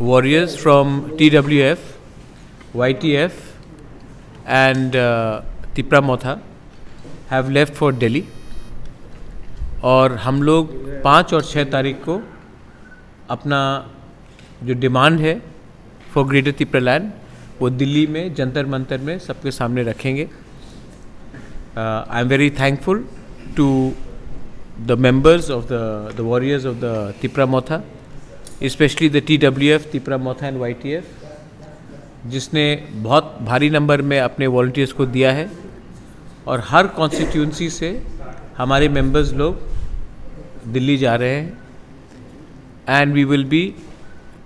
warriors from TWF, YTF and Tipra Motha have left for Delhi और हम लोग 5 और 6 तारीख को अपना जो डिमांड है फॉर ग्रेटर तिपरा लैंड वो दिल्ली में जंतर मंतर में सबके सामने रखेंगे. I am very thankful to the members of the warriors of the Tipra Motha, specially the TWF Tipra Motha and YTF, जिसने बहुत भारी नंबर में अपने वॉलंटियर्स को दिया है और हर कॉन्स्टिट्यूंसी से हमारे मेंबर्स लोग दिल्ली जा रहे हैं. And we will be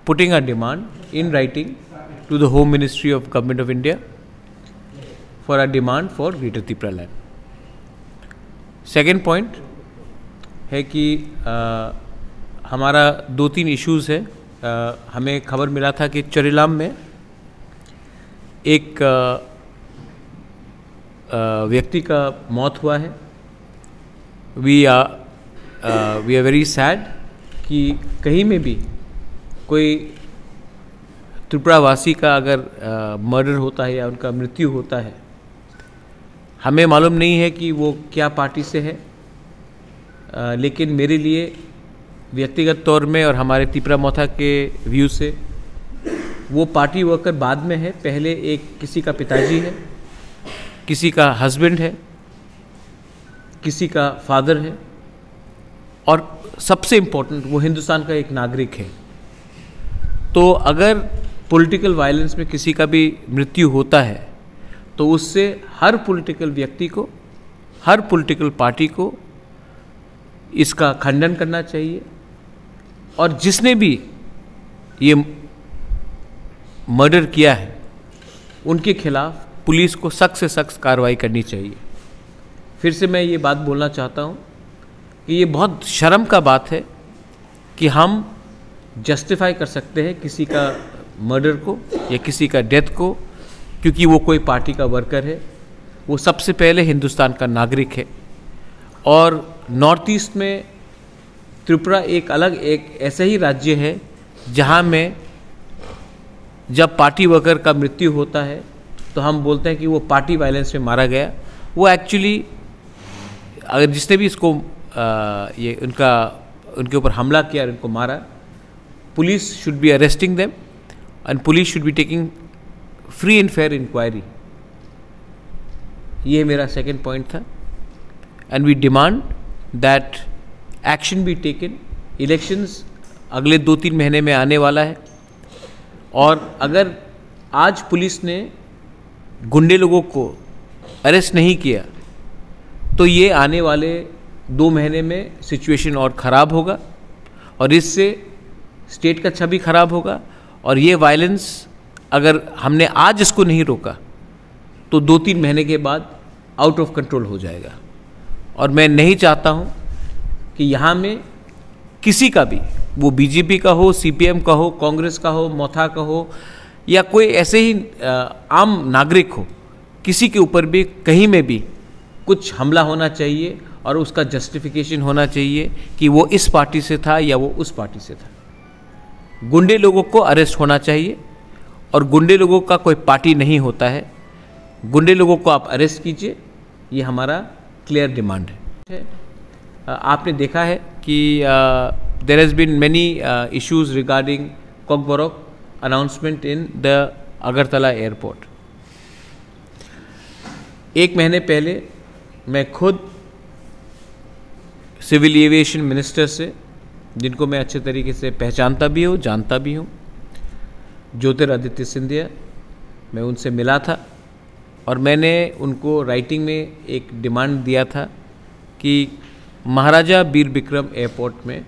putting a demand in writing to the home ministry of government of India for a demand for greater Tipraland. Second point है कि हमारा 2-3 इश्यूज़ है. हमें खबर मिला था कि चोरीलाम में एक व्यक्ति का मौत हुआ है. वी आर वेरी सैड कि कहीं में भी कोई त्रिपुरावासी का अगर मर्डर होता है या उनका मृत्यु होता है. हमें मालूम नहीं है कि वो क्या पार्टी से है, लेकिन मेरे लिए व्यक्तिगत तौर में और हमारे तिपरा मोथा के व्यू से वो पार्टी वर्कर बाद में है. पहले एक किसी का पिताजी है, किसी का हस्बैंड है, किसी का फादर है और सबसे इम्पोर्टेंट वो हिंदुस्तान का एक नागरिक है. तो अगर पॉलिटिकल वायलेंस में किसी का भी मृत्यु होता है तो उससे हर पॉलिटिकल व्यक्ति को, हर पॉलिटिकल पार्टी को इसका खंडन करना चाहिए और जिसने भी ये मर्डर किया है उनके खिलाफ पुलिस को सख्त से सख्त कार्रवाई करनी चाहिए. फिर से मैं ये बात बोलना चाहता हूँ कि ये बहुत शर्म का बात है कि हम जस्टिफाई कर सकते हैं किसी का मर्डर को या किसी का डेथ को क्योंकि वो कोई पार्टी का वर्कर है. वो सबसे पहले हिंदुस्तान का नागरिक है. और नॉर्थ ईस्ट में त्रिपुरा एक ऐसा ही राज्य है जहाँ में जब पार्टी वर्कर का मृत्यु होता है तो हम बोलते हैं कि वो पार्टी वायलेंस में मारा गया. वो एक्चुअली अगर जिसने भी इसको ये उनके ऊपर हमला किया और उनको मारा, police should be arresting them and police should be taking free and fair inquiry. ये मेरा सेकेंड पॉइंट था. And we demand that action be taken. Elections अगले 2-3 महीने में आने वाला है और अगर आज पुलिस ने गुंडे लोगों को अरेस्ट नहीं किया तो ये आने वाले 2 महीने में सिचुएशन और ख़राब होगा और इससे स्टेट का छवि खराब होगा. और ये वायलेंस अगर हमने आज इसको नहीं रोका तो 2-3 महीने के बाद आउट ऑफ कंट्रोल हो जाएगा. और मैं नहीं चाहता हूँ कि यहाँ में किसी का भी, वो बीजेपी का हो, CPM का हो, कांग्रेस का हो, मोथा का हो या कोई ऐसे ही आम नागरिक हो, किसी के ऊपर भी कहीं में भी कुछ हमला होना चाहिए और उसका जस्टिफिकेशन होना चाहिए कि वो इस पार्टी से था या वो उस पार्टी से था. गुंडे लोगों को अरेस्ट होना चाहिए और गुंडे लोगों का कोई पार्टी नहीं होता है. गुंडे लोगों को आप अरेस्ट कीजिए, ये हमारा क्लियर डिमांड है. आपने देखा है कि there has been many issues regarding Kokborok announcement in the Agartala airport. 1 महीने पहले मैं खुद सिविल एविएशन मिनिस्टर से, जिनको मैं अच्छे तरीके से पहचानता भी हूँ, जानता भी हूँ, ज्योतिरादित्य सिंधिया, मैं उनसे मिला था और मैंने उनको राइटिंग में एक डिमांड दिया था कि महाराजा बीर बिक्रम एयरपोर्ट में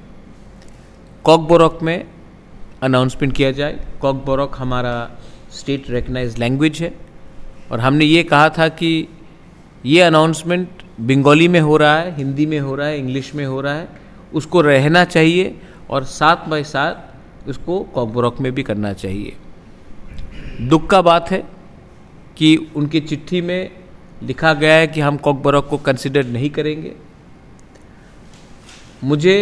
कॉकबोरोक में अनाउंसमेंट किया जाए. कॉकबोरोक हमारा स्टेट रिकग्नाइज्ड लैंग्वेज है और हमने ये कहा था कि ये अनाउंसमेंट बंगाली में हो रहा है, हिंदी में हो रहा है, इंग्लिश में हो रहा है, उसको रहना चाहिए और साथ बाय साथ उसको कॉकबोरोक में भी करना चाहिए. दुख का बात है कि उनकी चिट्ठी में लिखा गया है कि हम कॉकबोरोक को कंसिडर नहीं करेंगे. मुझे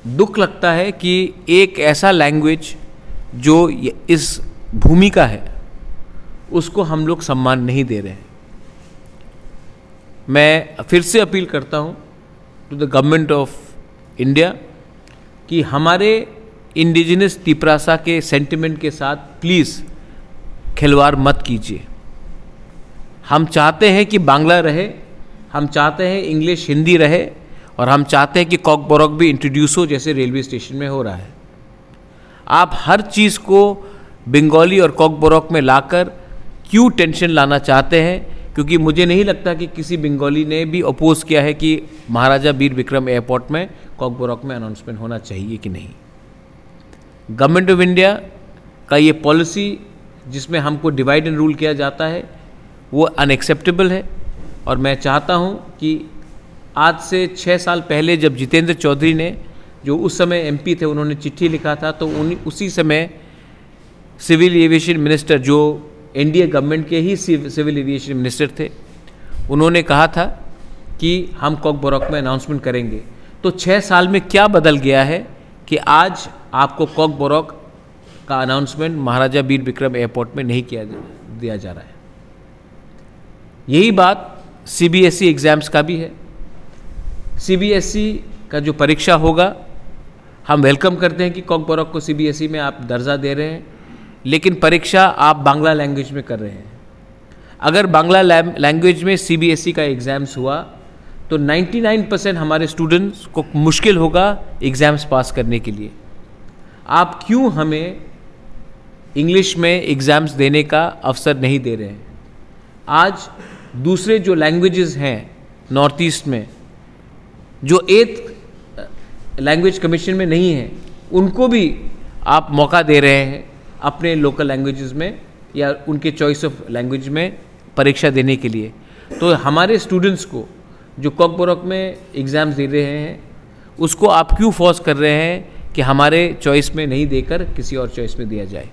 दुख लगता है कि एक ऐसा लैंग्वेज जो इस भूमि का है उसको हम लोग सम्मान नहीं दे रहे हैं। मैं फिर से अपील करता हूँ to the government of India कि हमारे इंडिजिनस तिपरासा के सेंटिमेंट के साथ प्लीज़ खिलवाड़ मत कीजिए। हम चाहते हैं कि बांग्ला रहे, हम चाहते हैं इंग्लिश हिंदी रहे, और हम चाहते हैं कि कॉकबोरोक भी इंट्रोड्यूस हो जैसे रेलवे स्टेशन में हो रहा है। आप हर चीज़ को बंगाली और कॉकबोरोक में लाकर क्यों टेंशन लाना चाहते हैं? क्योंकि मुझे नहीं लगता कि किसी बंगाली ने भी अपोज किया है कि महाराजा वीर विक्रम एयरपोर्ट में कॉकबोरोक में अनाउंसमेंट होना चाहिए कि नहीं। गवर्नमेंट ऑफ इंडिया का ये पॉलिसी जिसमें हमको डिवाइड एंड रूल किया जाता है वो अनएक्सेप्टेबल है। और मैं चाहता हूँ कि आज से 6 साल पहले जब जितेंद्र चौधरी ने, जो उस समय एमपी थे, उन्होंने चिट्ठी लिखा था, तो उसी समय सिविल एविएशन मिनिस्टर, जो एनडीए गवर्नमेंट के ही सिविल एविएशन मिनिस्टर थे, उन्होंने कहा था कि हम कॉकबोरोक में अनाउंसमेंट करेंगे। तो 6 साल में क्या बदल गया है कि आज आपको कॉकबोरोक का अनाउंसमेंट महाराजा वीर विक्रम एयरपोर्ट में नहीं दिया जा रहा है। यही बात सीबीएसई एग्ज़ाम्स का भी है। सीबीएसई का जो परीक्षा होगा, हम वेलकम करते हैं कि कॉकबोरोक को सीबीएसई में आप दर्जा दे रहे हैं, लेकिन परीक्षा आप बांग्ला लैंग्वेज में कर रहे हैं। अगर बांग्ला लैंग्वेज में सीबीएसई का एग्ज़ाम्स हुआ तो 99% हमारे स्टूडेंट्स को मुश्किल होगा एग्ज़ाम्स पास करने के लिए। आप क्यों हमें इंग्लिश में एग्ज़ाम्स देने का अवसर नहीं दे रहे हैं? आज दूसरे जो लैंग्वेजेस हैं नॉर्थ ईस्ट में, जो 8th लैंग्वेज कमीशन में नहीं है, उनको भी आप मौका दे रहे हैं अपने लोकल लैंग्वेजेस में या उनके चॉइस ऑफ लैंग्वेज में परीक्षा देने के लिए। तो हमारे स्टूडेंट्स को जो कॉकबोरोक में एग्ज़ाम्स दे रहे हैं उसको आप क्यों फोर्स कर रहे हैं कि हमारे चॉइस में नहीं देकर किसी और चॉइस में दिया जाए?